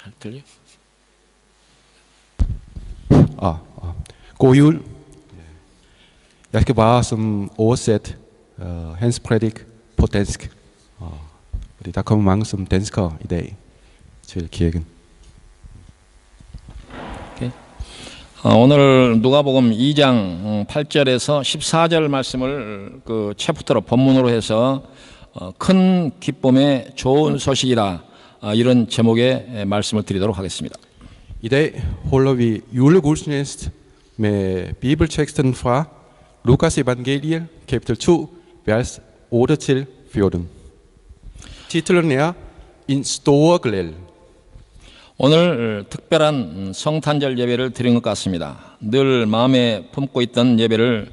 잘 들려? God jul. Jeg skal bare som oversætte hans prædik på dansk. Fordi der kommer mange som danskere i dag til kirken. 오늘 누가복음 2장 8절에서 14절 말씀을 그 챕터로 본문으로 해서 큰 기쁨의 좋은 소식이라 이런 제목의 말씀을 드리도록 하겠습니다. I dag holder vi julegudstjeneste med bibelteksten fra Lukas evangeliet, kapitel 2, vers 8-14. Titlen er En stor glæde. 오늘 특별한 성탄절 예배를 드린 것 같습니다. 늘 마음에 품고 있던 예배를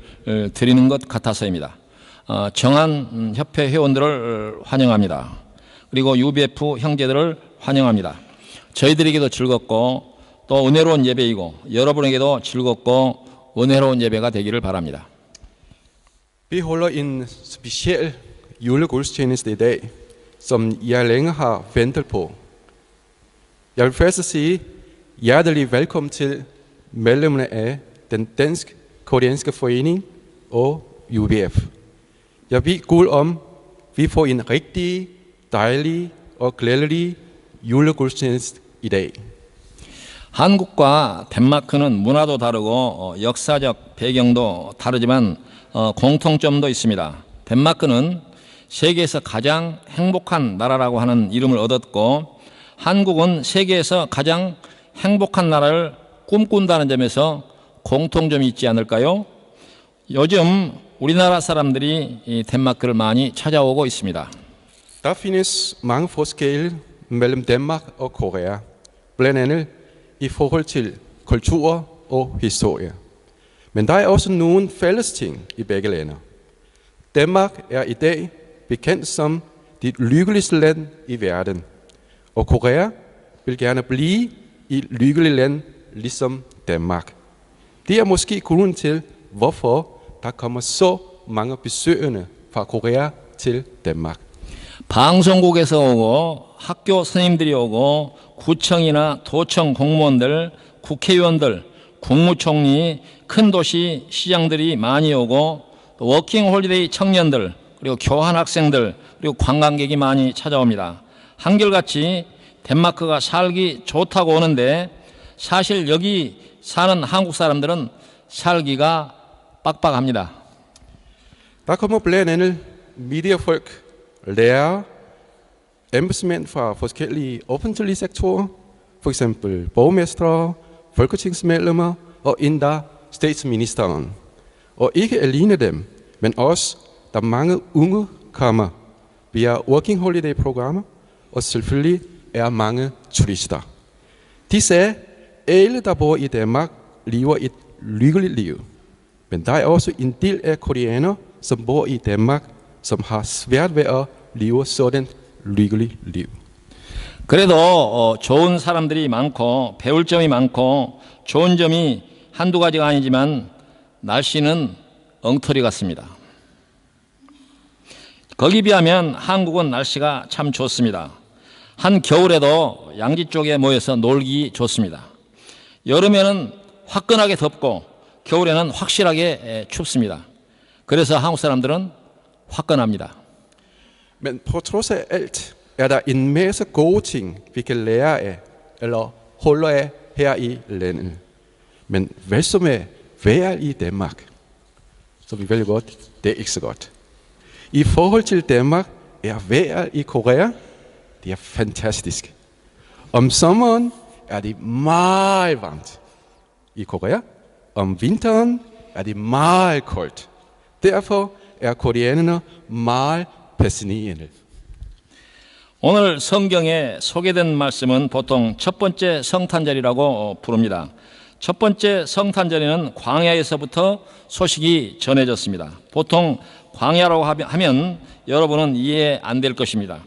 드리는 것 같아서입니다. 정한 협회 회원들을 환영합니다. 그리고 UBF 형제들을 환영합니다. 저희들에게도 즐겁고 또 은혜로운 예배이고 여러분에게도 즐겁고 은혜로운 예배가 되기를 바랍니다. Vi holder en speciel julegudstjeneste i dag, som jeg længe har ventet på. Jeg vil først sige hjertelig velkommen til medlemmerne af den dansk-koreanske forening og UBF. Jeg ved Gud om, vi får en rigtig dejlig og glædelig julegudstjeneste i dag. 한국과 덴마크는 문화도 다르고 역사적 배경도 다르지만 공통점도 있습니다. 덴마크는 세계에서 가장 행복한 나라라고 하는 이름을 얻었고 한국은 세계에서 가장 행복한 나라를 꿈꾼다는 점에서 공통점이 있지 않을까요? 요즘 우리나라 사람들이 이 덴마크를 많이 찾아오고 있습니다. Der findes mange forskelle mellem Danmark og Korea, blandt andet i forhold til kultur og historie. Men der er også nogle fælles ting i begge lande. Danmark er i dag bekendt som det lykkeligste land i verden, og Korea vil gerne blive et lykkeligt land ligesom Danmark. Det er måske grunden til, hvorfor der kommer så mange besøgende fra Korea til Danmark. 방송국에서 오고 학교 선생님들이 오고 구청이나 도청 공무원들, 국회의원들, 국무총리, 큰 도시 시장들이 많이 오고 또 워킹 홀리데이 청년들 그리고 교환 학생들 그리고 관광객이 많이 찾아옵니다. 한결같이 덴마크가 살기 좋다고 오는데 사실 여기 사는 한국 사람들은 살기가 빡빡합니다. Der kommer blandt andet mediefolk, lærere, embedsmænd fra forskellige offentlige sektorer, f.eks. borgmestre, folketingsmedlemmer og endda statsministeren. Og ikke alene dem, men også der mange unge kommer via working holiday-programmer, og selvfølgelig er mange turister. De sagde, alle der bor i Danmark lever et lykkeligt liv. Men der er også en del af koreanere, som bor i Danmark, som har svært ved at leve sådan et lykkeligt liv. 그래도 좋은 사람들이 많고 배울 점이 많고 좋은 점이 한두 가지가 아니지만 날씨는 엉터리 같습니다. 거기 비하면 한국은 날씨가 참 좋습니다. 한 겨울에도 양지 쪽에 모여서 놀기 좋습니다. 여름에는 화끈하게 덥고 겨울에는 확실하게 춥습니다. 그래서 한국 사람들은 화끈합니다. Men på trods af alt er der en masse gode ting, vi kan lære af eller holde af her i landet. Men hvad så med vejret i Danmark? Så vi vælger godt, det er ikke så godt. I forhold til Danmark er vejret i Korea, det er fantastisk. Om sommeren er det meget varmt i Korea. Om vinteren er det meget koldt. Derfor er koreanerne meget passionerede. 오늘 성경에 소개된 말씀은 보통 첫 번째 성탄절이라고 부릅니다. 첫 번째 성탄절에는 광야에서부터 소식이 전해졌습니다. 보통 광야라고 하면 여러분은 이해 안 될 것입니다.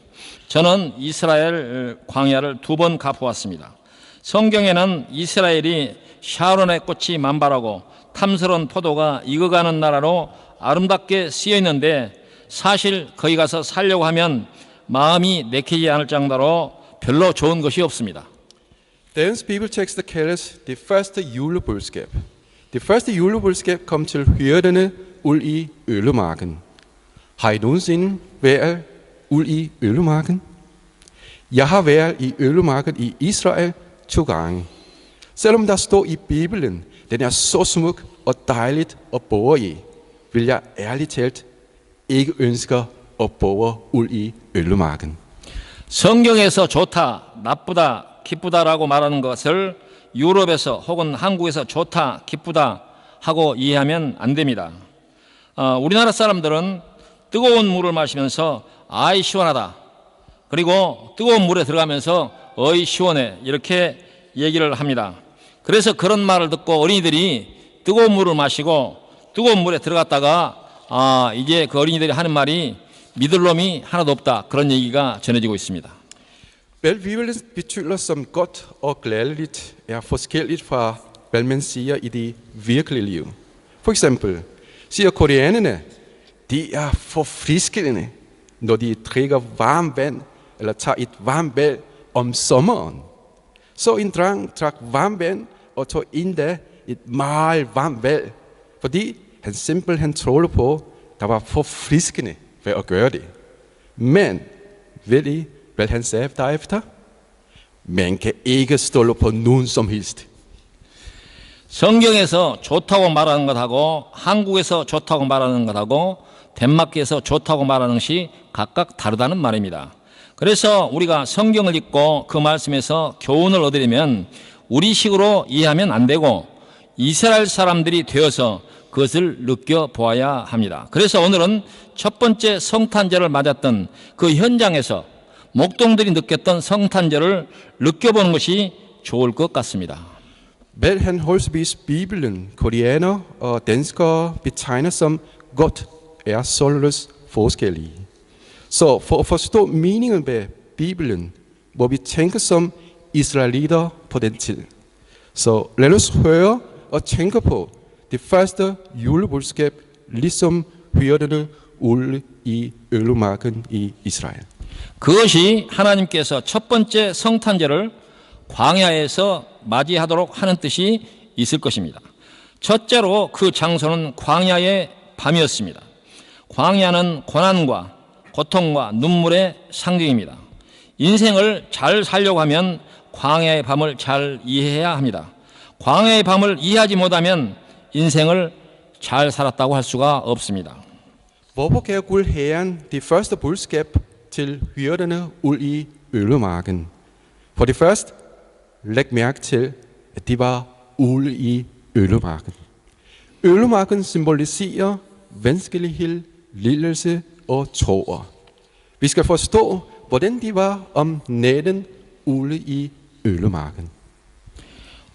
저는 이스라엘 광야를 2번 가보았습니다. 성경에는 이스라엘이 샤론의 꽃이 만발하고 탐스러운 포도가 익어가는 나라로 아름답게 쓰여 있는데 사실 거기 가서 살려고 하면 마음이 내키지 않을 정도로 별로 좋은 것이 없습니다. Dagens bibeltekster kaldes det første julebudskab. Det første julebudskab kom til hyrderne ud i ødemarken. Har I nogensinde været ud i ødemarken? Jeg har været i ødemarken i Israel 2 gange. Selvom der står i Bibelen, den er så smuk og dejligt at bo i, vil jeg ærligt talt ikke ønske at bo ud i ødemarken. 성경에서 좋다, 나쁘다, 기쁘다라고 말하는 것을 유럽에서 혹은 한국에서 좋다, 기쁘다 하고 이해하면 안 됩니다. 우리나라 사람들은 뜨거운 물을 마시면서 아이 시원하다. 그리고 뜨거운 물에 들어가면서 어이 시원해. 이렇게 얘기를 합니다. 그래서 그런 말을 듣고 어린이들이 뜨거운 물을 마시고 뜨거운 물에 들어갔다가 이제 그 어린이들이 하는 말이 믿을 놈이 하나도 없다. 그런 얘기가 전해지고 있습니다. Velviljen betyder som godt og glædeligt er forskelligt fra, hvad man siger i det virkelige liv. For eksempel siger koreanerne, de er forfriskende, når de drikker varmt vand eller tager et varmt bad om sommeren. Så en dreng drak varmt vand og tog endda et meget varmt bad, fordi han simpelthen troede på, der var forfriskende ved at gøre det. Men ved I, hvad han sagde derefter? Man kan ikke stole på nogen som helst. 성경에서 좋다고 말하는 것하고 한국에서 좋다고 말하는 것하고 덴마크에서 좋다고 말하는 것이 각각 다르다는 말입니다. 그래서 우리가 성경을 읽고 그 말씀에서 교훈을 얻으려면 우리식으로 이해하면 안 되고 이스라엘 사람들이 되어서 그것을 느껴보아야 합니다. 그래서 오늘은 첫 번째 성탄절을 맞았던 그 현장에서 목동들이 느꼈던 성탄절을 느껴보는 것이 좋을 것 같습니다. Hvad henholdsvis Bibelen, koreaner og danskere betegner som godt, er således forskellige. Så for at forstå meningen med Bibelen, må vi tænke som israelitter på den tid. Så lad os høre og tænke på det første julebudskab, ligesom hyrderne ude i ødemarken i Israel. 그것이 하나님께서 첫 번째 성탄절을 광야에서 맞이하도록 하는 뜻이 있을 것입니다. 첫째로 그 장소는 광야의 밤이었습니다. 광야는 고난과 고통과 눈물의 상징입니다. 인생을 잘 살려고 하면 광야의 밤을 잘 이해해야 합니다. 광야의 밤을 이해하지 못하면 인생을 잘 살았다고 할 수가 없습니다. Hvorfor gav Gud Herren det første budskab til hyrderne ud i ødemarken? For det første, læg mærke til, at de var ude i ødemarken. Ødemarken symboliserer vanskelighed, lidelse og tårer. Vi skal forstå, hvordan de var om natten ude i ødemarken.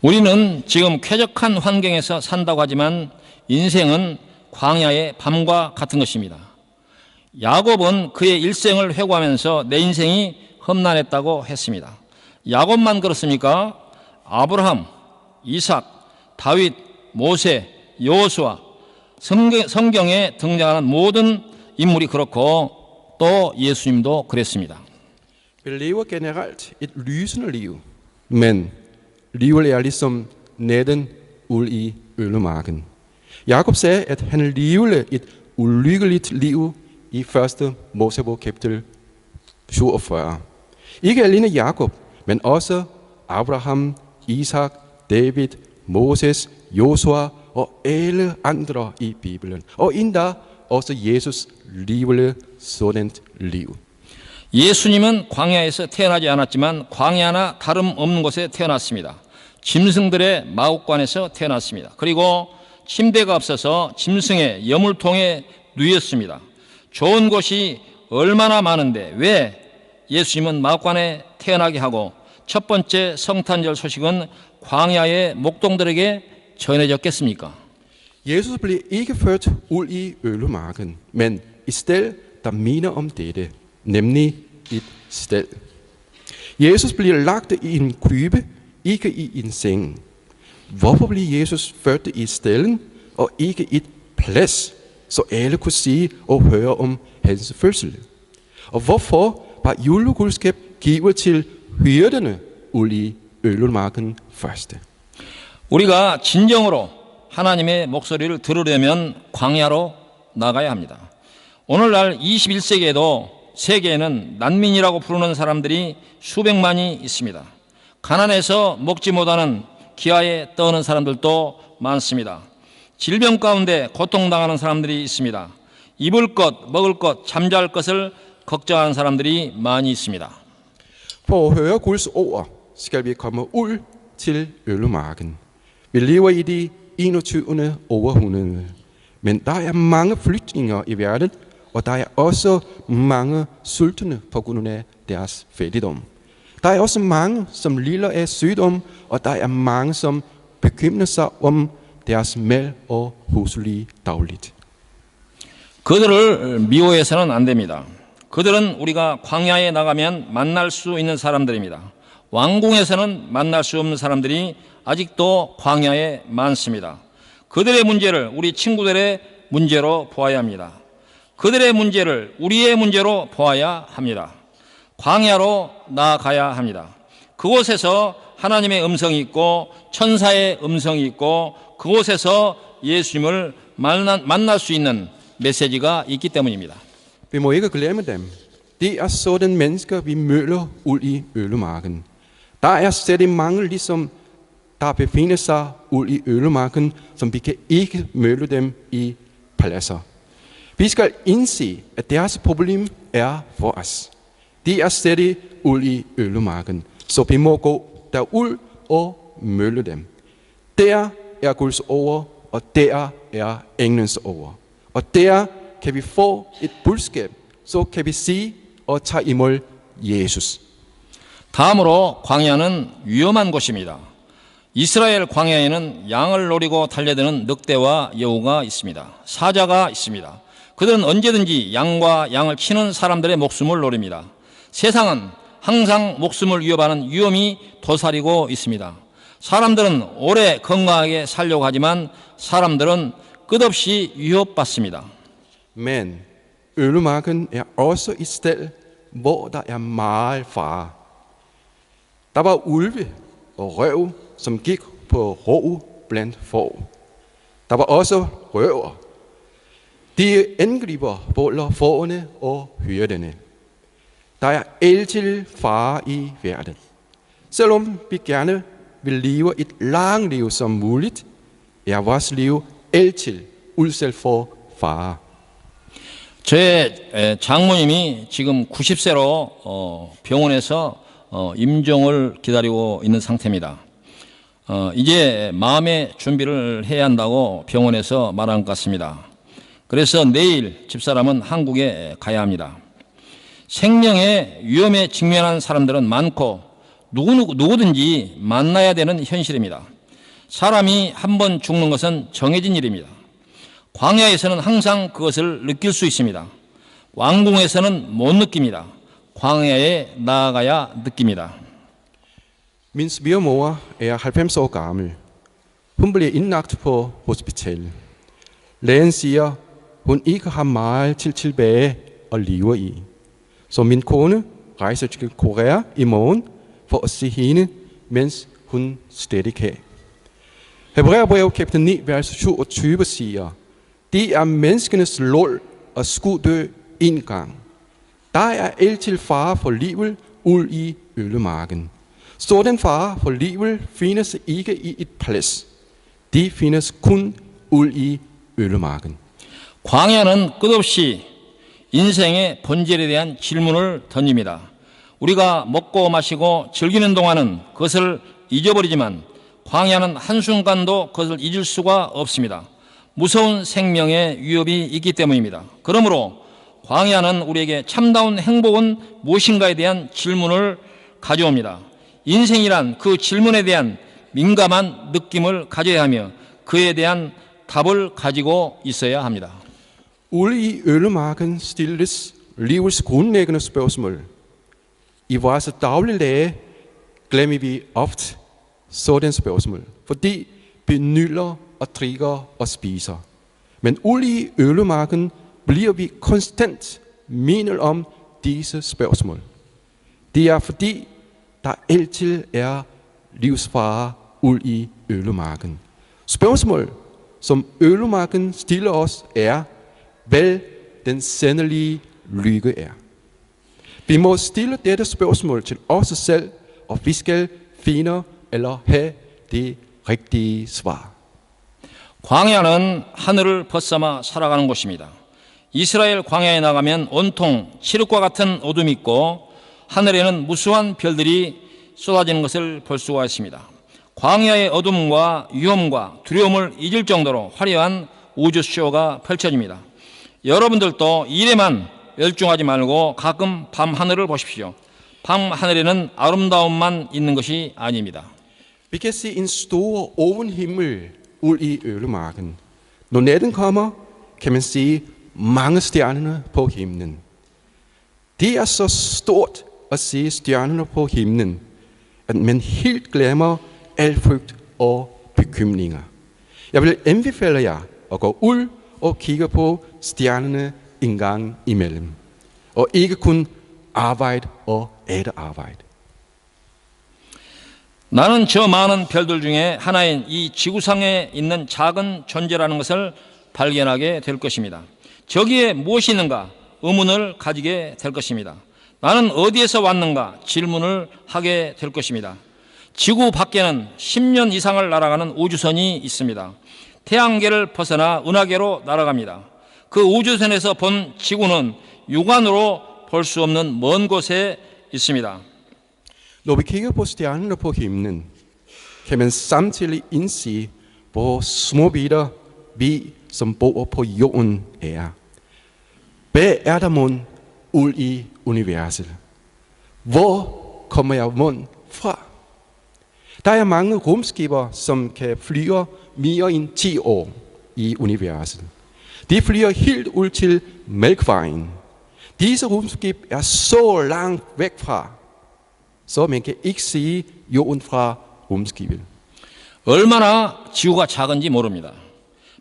우리는 지금 쾌적한 환경에서 산다고 하지만 인생은 광야의 밤과 같은 것입니다. 야곱은 그의 일생을 회고하면서 내 인생이 험난했다고 했습니다. 야곱만 그렇습니까? 아브라함, 이삭, 다윗, 모세, 여호수아, 성경에 등장하는 모든 인물이 그렇고 또 예수님도 그랬습니다. Vi lever generelt et lysende liv, men livet er ligesom natten ude i ødemarken. Jakob sagde, at han levede et ulykkeligt liv i 1. Mosebog kapitel 47. Ikke alene Jakob, men også Abraham, Isak, David, Moses, Josua og alle andre i Bibelen. Og endda også Jesus levede sådan et liv. 예수님은 광야에서 태어나지 않았지만 광야나 다름없는 곳에 태어났습니다. 짐승들의 마국간에서 태어났습니다. 그리고 침대가 없어서 짐승의 여물통에 누였습니다. 좋은 곳이 얼마나 많은데 왜 예수님은 마국간에 태어나게 하고 첫 번째 성탄절 소식은 광야의 목동들에게 전해졌겠습니까? Jesus blev ikke født ud i ødemarken, men et sted, der minder om dette, nemlig et sted. Jesus blev lagt i en krybe, ikke i en seng. Hvorfor blev Jesus født i et sted og ikke et plads, så alle kunne se og høre om hans fødsel? Og hvorfor var julebudskab givet til hyrderne ude i ødemarken først. 우리가 진정으로 하나님의 목소리를 들으려면 광야로 나가야 합니다. 오늘날 21세기에도 세계에는 난민이라고 부르는 사람들이 수백만이 있습니다. 가난해서 먹지 못하는 기아에 떠오는 사람들도 많습니다. 질병 가운데 고통당하는 사람들이 있습니다. 입을 것, 먹을 것, 잠잘 것을 걱정하는 사람들이 많이 있습니다. For at høre Guds ord, skal vi komme ud til ødemarken. Vi lever i det 21. århundrede, men der er mange flygtninger i verden, og der er også mange sultne på grund af deres fattigdom. Der er også mange, som lider af sygdom, og der er mange, som bekymrer sig om deres mad og husly dagligt. 그들을 미워해서는 안 됩니다. 그들은 우리가 광야에 나가면 만날 수 있는 사람들입니다. 왕궁에서는 만날 수 없는 사람들이 아직도 광야에 많습니다. 그들의 문제를 우리 친구들의 문제로 보아야 합니다. 그들의 문제를 우리의 문제로 보아야 합니다. 광야로 나아가야 합니다. 그곳에서 하나님의 음성이 있고 천사의 음성이 있고 그곳에서 예수님을 만날 수 있는 메시지가 있기 때문입니다. Vi må ikke glemme dem. Det er sådan mennesker, vi møder ud i ødemarken. Der er stadig mange, ligesom der befinder sig ud i ødemarken, som vi kan ikke møde dem i paladser. Vi skal indse, at deres problem er for os. De er stadig ud i ødemarken, så vi må gå derud og møde dem. Der er Guds ord, og der er englens ord. Og der kan vi få et budskab, så kan vi sige og tage imod Jesus. 다음으로 광야는 위험한 곳입니다. 이스라엘 광야에는 양을 노리고 달려드는 늑대와 여우가 있습니다. 사자가 있습니다. 그들은 언제든지 양과 양을 치는 사람들의 목숨을 노립니다. 세상은 항상 목숨을 위협하는 위험이 도사리고 있습니다. 사람들은 오래 건강하게 살려고 하지만 사람들은 끝없이 위협받습니다. Men ødemarken er også et sted, hvor der er meget fare. Der var ulve og røv, som gik på rå blandt får. Der var også røver. De angriber både fårene og hyrderne. Der er altid fare i verden. Selvom vi gerne vil leve et langt liv som muligt, er vores liv altid udsat for fare. 제 장모님이 지금 90세로 병원에서 임종을 기다리고 있는 상태입니다. 이제 마음의 준비를 해야 한다고 병원에서 말한 것 같습니다. 그래서 내일 집사람은 한국에 가야 합니다. 생명의 위험에 직면한 사람들은 많고 누구든지 만나야 되는 현실입니다. 사람이 한 번 죽는 것은 정해진 일입니다. 광야에서는 항상 그것을 느낄 수 있습니다. 왕궁에서는 못 느낍니다. 광야에 나아가야 느낍니다. Min svigermor er 90 år gammel. Hun blev indlagt på hospital. Lægen siger, hun ikke har meget tilbage at leve i. Så min kone rejser til Korea i morgen for at se hende, mens hun stadig kan. Hebræerbrevet kapitel 9, vers 27 siger, det er menneskenes lod at skulle dø en gang. Der er altid fare for livet ud i ødemarken. Sådan fare for livet findes ikke i et palads. Det findes kun ud i ødemarken. 광야는 끝없이 인생의 본질에 대한 질문을 던집니다. 우리가 먹고 마시고 즐기는 동안은 그것을 잊어버리지만 광야는 한순간도 그것을 잊을 수가 없습니다. 무서운 생명의 위협이 있기 때문입니다. 그러므로 광야는 우리에게 참다운 행복은 무엇인가에 대한 질문을 가져옵니다. 인생이란 그 질문에 대한 민감한 느낌을 가져야 하며 그에 대한 답을 가지고 있어야 합니다. Ude i ødemarken stilles livets grundlæggende spørgsmål. I vores dagligdag glemmer vi ofte sådan spørgsmål, fordi vi nyder og drikker og spiser. Men ude i ødemarken bliver vi konstant mindet om disse spørgsmål. Det er fordi, der altid er livsfare ud i ødemarken. Spørgsmål, som ødemarken stiller os, er, hvad den sandelige lykke er. Vi må stille dette spørgsmål til os selv, og vi skal finde eller have det rigtige svar. 광야는 하늘을 벗삼아 살아가는 곳입니다. 이스라엘 광야에 나가면 온통 칠흑과 같은 어둠이 있고 하늘에는 무수한 별들이 쏟아지는 것을 볼 수가 있습니다. 광야의 어둠과 위험과 두려움을 잊을 정도로 화려한 우주쇼가 펼쳐집니다. 여러분들도 일에만 열중하지 말고 가끔 밤 하늘을 보십시오. 밤 하늘에는 아름다움만 있는 것이 아닙니다. Vi kan se en stor åben himmel ud i ødemarken. Når natten kommer, kan man se mange stjerner på himlen. Det er så stort at se stjernerne på himlen, at man helt glemmer al frygt og bekymringer. Jeg vil anbefale jer at gå ud og kigge på stjernerne en gang imellem, og ikke kun arbejde og æde arbejde. 나는 저 많은 별들 중에 하나인 이 지구상에 있는 작은 존재라는 것을 발견하게 될 것입니다. 저기에 무엇이 있는가 의문을 가지게 될 것입니다. 나는 어디에서 왔는가 질문을 하게 될 것입니다. 지구 밖에는 10년 이상을 날아가는 우주선이 있습니다. 태양계를 벗어나 은하계로 날아갑니다. 그 우주선에서 본 지구는 육안으로 볼 수 없는 먼 곳에 있습니다. Når vi kigger på stjernerne på himlen, kan man samtidig indse, hvor småbitter vi, som bor på jorden, er. Hvad er der mon ud i universet? Hvor kommer jeg mon fra? Der er mange rumskiber, som kan flyve mere end 10 år i universet. De flyver helt ud til Mælkevejen. Disse rumskib er så langt væk fra, så man kan ikke se jorden fra rumskibet. 얼마나 지구가 작은지 모릅니다.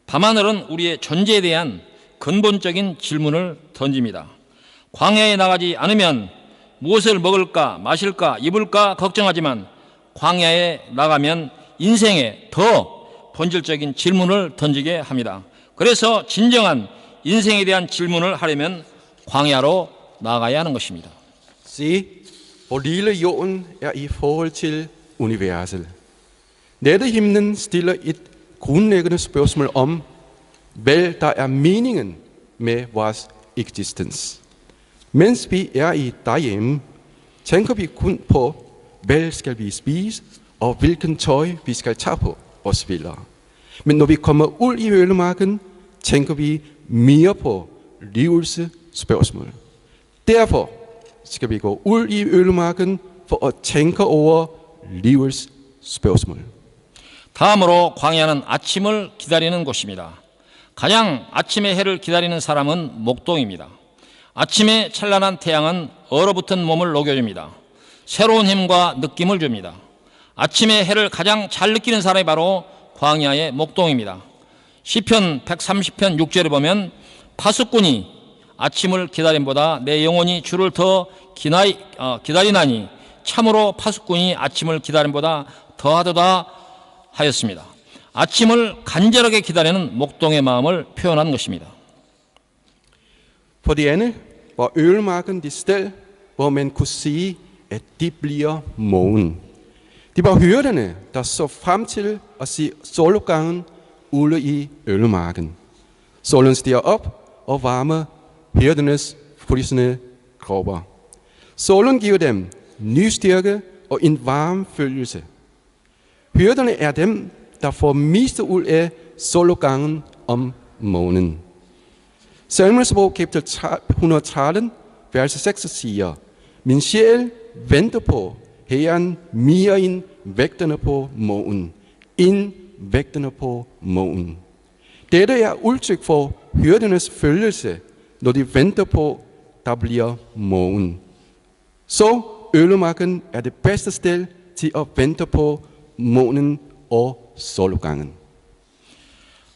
밤하늘은 우리의 존재에 대한 근본적인 질문을 던집니다. 광야에 나가지 않으면 무엇을 먹을까, 마실까, 입을까 걱정하지만 광야에 나가면 인생에 더 본질적인 질문을 던지게 합니다. 그래서 진정한 인생에 대한 질문을 하려면 광야로 나가야 하는 것입니다. Se, hvor lille jorden er i forhold til universet. Nattehimlen stiller et grundlæggende spørgsmål om, hvad der er meningen med vores eksistens. Mens vi er derhjemme, tænker vi kun på, hvad skal vi spise, og hvilken tøj vi skal tage på osv. Men når vi kommer ud i ødemarken, tænker vi mere på livets spørgsmål. Derfor skal vi gå ud i ødemarken for at tænke over livets spørgsmål. 다음으로 광야는 아침을 기다리는 곳입니다. 가장 아침의 해를 기다리는 사람은 목동입니다. 아침의 찬란한 태양은 얼어붙은 몸을 녹여줍니다. 새로운 힘과 느낌을 줍니다. 아침의 해를 가장 잘 느끼는 사람이 바로 광야의 목동입니다. 시편 130편 6절에 보면 파수꾼이 아침을 기다림보다 내 영혼이 주를 더 기다리나니 참으로 파수꾼이 아침을 기다림보다 더하도다 하였습니다. 아침을 간절하게 기다리는 목동의 마음을 표현한 것입니다. For det andet var ødemarken det sted, hvor man kunne sige, at de bliver morgen. Det var hyrderne, der så frem til at se solopgangen ude i ødemarken. Solen stiger op og varmer hyrdernes frysende kropper. Solen giver dem ny styrke og en varm følelse. Hyrderne er dem, der får mest ud af solopgangen om morgenen. Salmens bog kapitel 113, vers 6 siger, min sjæl venter på Herren mere end vægterne på morgen. End vægterne på morgen. Dette er udtryk for hyrdernes følelse, når de venter på, der bliver morgen. Så ødemarken er det bedste sted til at vente på morgenen og solopgangen.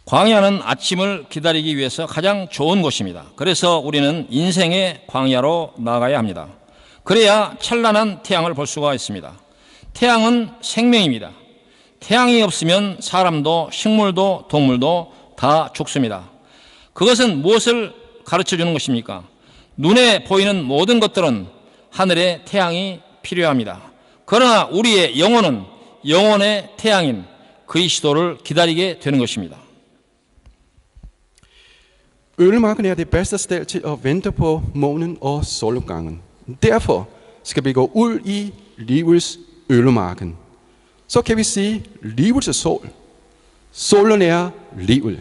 광야는 아침을 기다리기 위해서 가장 좋은 곳입니다. 그래서 우리는 인생의 광야로 나가야 합니다. 그래야 찬란한 태양을 볼 수가 있습니다. 태양은 생명입니다. 태양이 없으면 사람도 식물도 동물도 다 죽습니다. 그것은 무엇을 가르쳐 주는 것입니까? 눈에 보이는 모든 것들은 하늘의 태양이 필요합니다. 그러나 우리의 영혼은 영혼의 태양인 그리스도를 기다리게 되는 것입니다. Ødemarken er det bedste sted til at vente på månen og solopgangen. Derfor skal vi gå ud i livets ødemarken. Så kan vi sige livets sol. Solen er livet.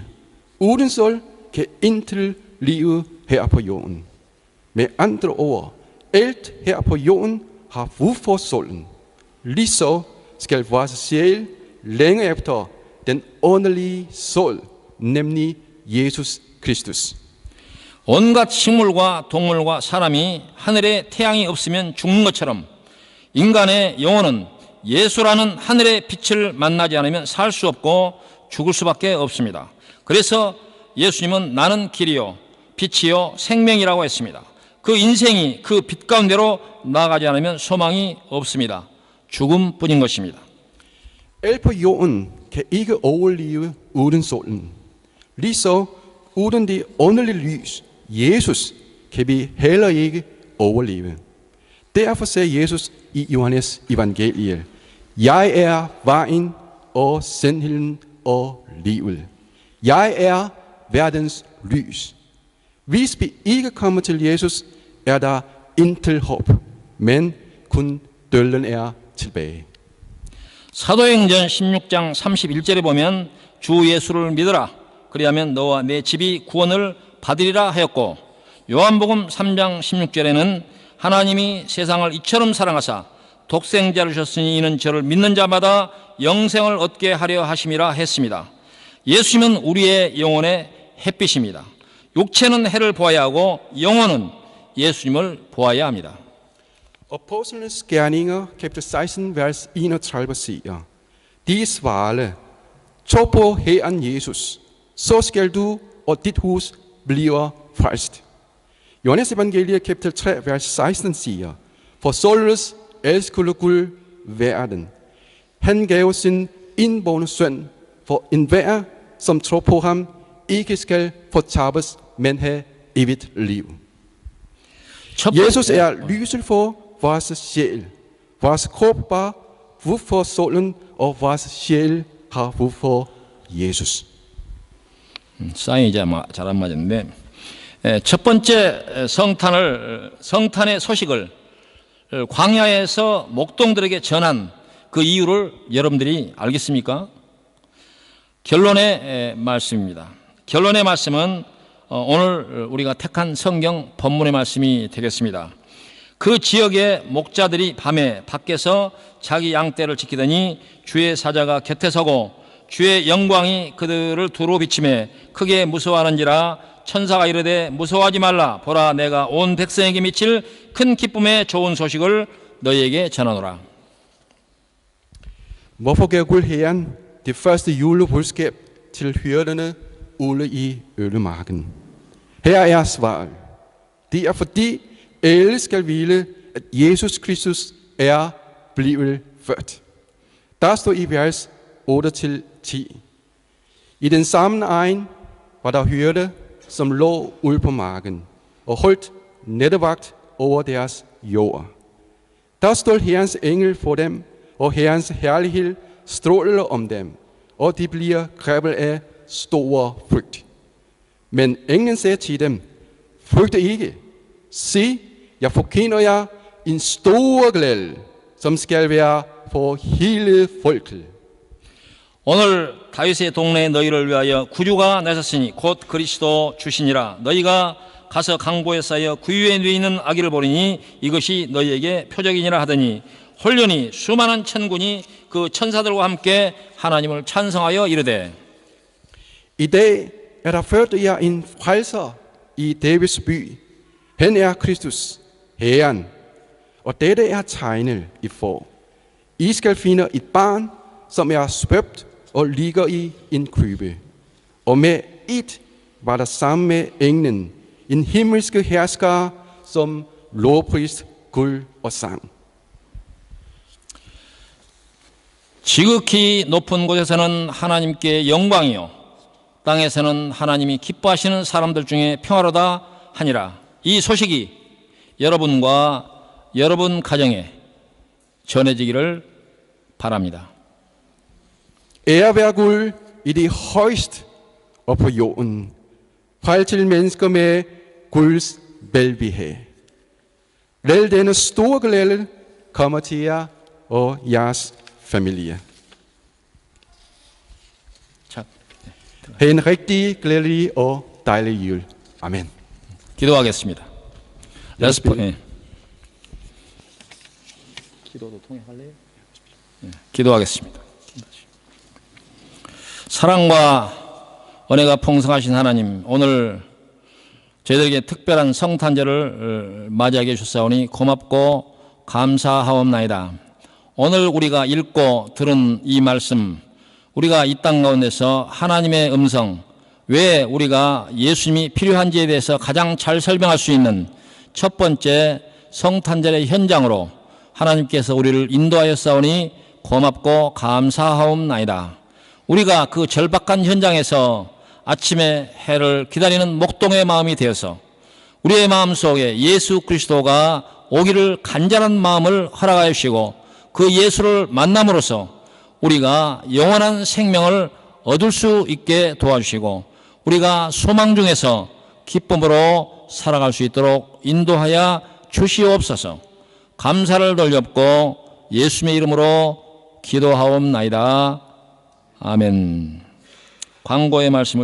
Uden sol kan intet liv her på jorden. Med andre ord, alt her på jorden har brug for solen. Ligeså skal vores sjæl længe efter den åndelige sol, nemlig Jesus Kristus. 온갖 식물과 동물과 사람이 하늘에 태양이 없으면 죽는 것처럼 인간의 영혼은 예수라는 하늘의 빛을 만나지 않으면 살 수 없고 죽을 수밖에 없습니다. 그래서 예수님은 나는 길이요 빛이요 생명이라고 했습니다. 그 인생이 그 빛 가운데로 나아가지 않으면 소망이 없습니다. 죽음뿐인 것입니다. Alt på jorden kan ikke overleve uden solen. Ligeså uden det åndelige lys, Jesus, kan vi heller ikke overleve. Derfor sagde Jesus i Johannes evangeliet, jeg er vejen og sandheden og livet. Jeg er verdens lys. Hvis vi ikke kommer til Jesus, er der intet håb, men kun døden er tilbage. 사도행전 16장 31절에 보면 주 예수를 믿으라 그리하면 너와 내 집이 구원을 받으리라 하였고, 요한복음 3장 16절에는 하나님이 세상을 이처럼 사랑하사 독생자를 주셨으니 이는 저를 믿는 자마다 영생을 얻게 하려 하심이라 했습니다. 예수님은 우리의 영혼의 햇빛입니다. 육체는 해를 보아야 하고 영혼은 예수님을 보아야 합니다. Apostlenes Gerninger, kapitel 16, vers 31 siger, de svarede, tro på Herren Jesus, så skal du og dit hus blive frelst. Johannes evangeliet, kapitel 3, vers 16 siger, for således elskede Gud verden. Han gav sin indbårne søn, for enhver, som tror på ham, ikke skal fortabes, men have evigt liv. Jesus er lyset for vores sjæl. Vores krop har brug for solen, og vores sjæl har brug for Jesus. 사인이 잘 안 맞았는데, 첫 번째 성탄의 소식을 광야에서 목동들에게 전한 그 이유를 여러분들이 알겠습니까? 결론의 말씀입니다. 결론의 말씀은 오늘 우리가 택한 성경 본문의 말씀이 되겠습니다. 그 지역의 목자들이 밤에 밖에서 자기 양떼를 지키더니 주의 사자가 곁에 서고 주의 영광이 그들을 두루 비치매 크게 무서워하는지라 천사가 이르되 무서워하지 말라 보라 내가 온 백성에게 미칠 큰 기쁨의 좋은 소식을 너희에게 전하노라. Hvorfor gav Gud Herren det første julebudskab til hyrderne ude i ødemarken? Her er svaret. Det er fordi alle skal vide, at Jesus Kristus er blevet født. Der står i vers 8-10. I den samme egen var der hyrde, som lå ude på marken og holdt nattevagt over deres jord. Der stod Herrens engel for dem, og Herrens herlighed strålede om dem, og de bliver grebet af store frygt. Men englen sagde til dem, frygt ikke. Se, jeg forkynder jer en stor glæde, som skal være for hele folket. 오늘 다윗의 동네에 너희를 위하여 구주가 나셨으니 곧 그리스도 주시니라. 너희가 가서 강보에 쌓여 구유에 누이는 아기를 보리니 이것이 너희에게 표적이니라 하더니 홀련히 수많은 천군이 그 천사들과 함께 하나님을 찬성하여 이르되 I dag er der født jer en frelser i Davids by. Han er Kristus, Herren, og dette er tegnet I får. I skal finde et barn, som er svøbt og ligger i en krybe. Og med et var der sammen med englen en himmelske hersker, som lovpriste Gud og sang. 지극히 높은 곳에서는 하나님께 영광이요 땅에서는 하나님이 기뻐하시는 사람들 중에 평화로다 하니라. 이 소식이 여러분과 여러분 가정에 전해지기를 바랍니다. Ære være Gud i det højst og på jorden. Frel til mennesker med Guds velbehag. Lad denne store glæde komme til jer og jeres familie. 자, Ha en rigtig glædelig og dejlig jul. Amen. 기도하겠습니다. Let's pray. 예. 기도도 통역할래요? 예, 기도하겠습니다. 사랑과 은혜가 풍성하신 하나님, 오늘 저희들에게 특별한 성탄절을 맞이하게 해주사오니 고맙고 감사하옵나이다. 오늘 우리가 읽고 들은 이 말씀, 우리가 이 땅 가운데서 하나님의 음성, 왜 우리가 예수님이 필요한지에 대해서 가장 잘 설명할 수 있는 첫 번째 성탄절의 현장으로 하나님께서 우리를 인도하였사오니 고맙고 감사하옵나이다. 우리가 그 절박한 현장에서 아침에 해를 기다리는 목동의 마음이 되어서 우리의 마음속에 예수 그리스도가 오기를 간절한 마음을 허락하여 주시고 그 예수를 만남으로써 우리가 영원한 생명을 얻을 수 있게 도와주시고 우리가 소망 중에서 기쁨으로 살아갈 수 있도록 인도하여 주시옵소서. 감사를 돌렸고 예수님의 이름으로 기도하옵나이다. 아멘. 광고의 말씀을